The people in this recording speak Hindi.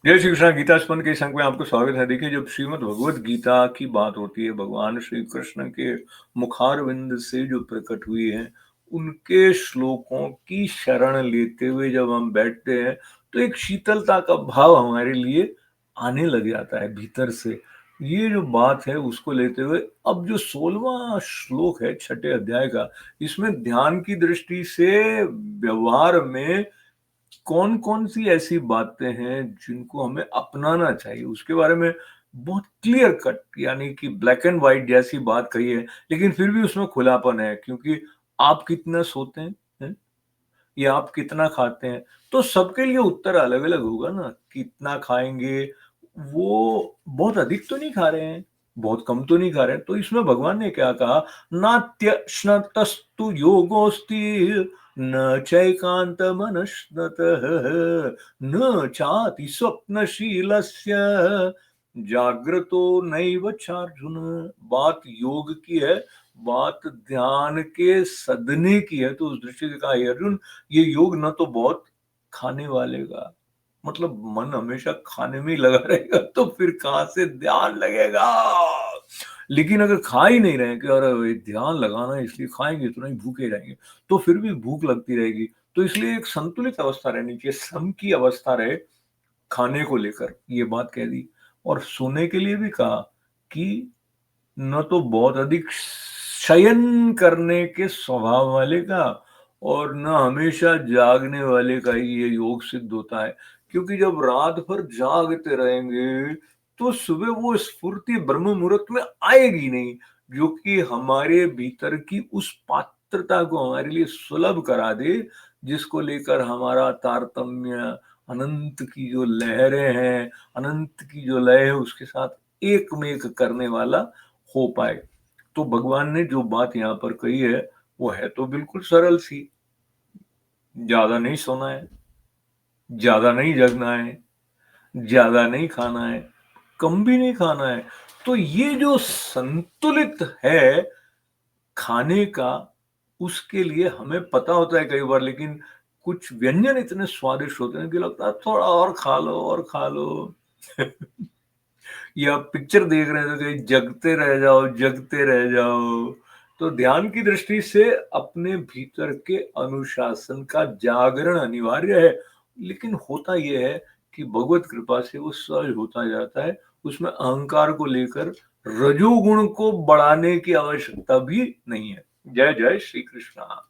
जय श्री कृष्ण। गीता स्पंद के संग में आपको स्वागत है। देखिए, जब श्रीमद् भगवत गीता की बात होती है, भगवान श्री कृष्ण के मुखारविंद से जो प्रकट हुई है, उनके श्लोकों की शरण लेते हुए जब हम बैठते हैं, तो एक शीतलता का भाव हमारे लिए आने लग जाता है भीतर से। ये जो बात है उसको लेते हुए अब जो 16वां श्लोक है छठे अध्याय का, इसमें ध्यान की दृष्टि से व्यवहार में कौन कौन सी ऐसी बातें हैं जिनको हमें अपनाना चाहिए, उसके बारे में बहुत क्लियर कट यानी कि ब्लैक एंड व्हाइट जैसी बात कही है। लेकिन फिर भी उसमें खुलापन है, क्योंकि आप कितना सोते हैं? या आप कितना खाते हैं? तो सबके लिए उत्तर अलग अलग होगा ना। कितना खाएंगे, वो बहुत अधिक तो नहीं खा रहे हैं, बहुत कम तो नहीं खा रहे हैं। तो इसमें भगवान ने क्या कहा, नात्य स्नतस्तु योगोस्ति न चैकांत मनस्नतः न चाति स्वप्नशीलस्य जाग्रतो नैव चार्जुन। बात योग की है, बात ध्यान के सदने की है। तो उस दृष्टि से कहा, "हे अर्जुन, ये योग न तो बहुत खाने वाले का, मतलब मन हमेशा खाने में ही लगा रहेगा तो फिर कहाँ से ध्यान लगेगा। लेकिन अगर खा ही नहीं रहे कि अरे ध्यान लगाना है इसलिए खाएंगे तो नहीं, भूखे रहेंगे, तो फिर भी भूख लगती रहेगी। तो इसलिए एक संतुलित अवस्था रहनी चाहिए, सम की अवस्था रहे खाने को लेकर, ये बात कह दी। और सोने के लिए भी कहा कि न तो बहुत अधिक शयन करने के स्वभाव वाले का और न हमेशा जागने वाले का ही ये योग सिद्ध होता है। क्योंकि जब रात भर जागते रहेंगे तो सुबह वो स्फूर्ति ब्रह्म मुहूर्त में आएगी नहीं, जो कि हमारे भीतर की उस पात्रता को हमारे लिए सुलभ करा दे, जिसको लेकर हमारा तारतम्य, अनंत की जो लहरें हैं, अनंत की जो लय है, उसके साथ एक में एक करने वाला हो पाए। तो भगवान ने जो बात यहाँ पर कही है, वो है तो बिल्कुल सरल सी। ज्यादा नहीं सोना है, ज्यादा नहीं जगना है, ज्यादा नहीं खाना है, कम भी नहीं खाना है। तो ये जो संतुलित है खाने का, उसके लिए हमें पता होता है कई बार, लेकिन कुछ व्यंजन इतने स्वादिष्ट होते हैं कि लगता है थोड़ा और खा लो और खा लो। या पिक्चर देख रहे हैं तो कहीं जगते रह जाओ, जगते रह जाओ। तो ध्यान की दृष्टि से अपने भीतर के अनुशासन का जागरण अनिवार्य है। लेकिन होता यह है कि भगवत कृपा से वो सहज होता जाता है। उसमें अहंकार को लेकर, रजोगुण को बढ़ाने की आवश्यकता भी नहीं है। जय जय श्री कृष्णा।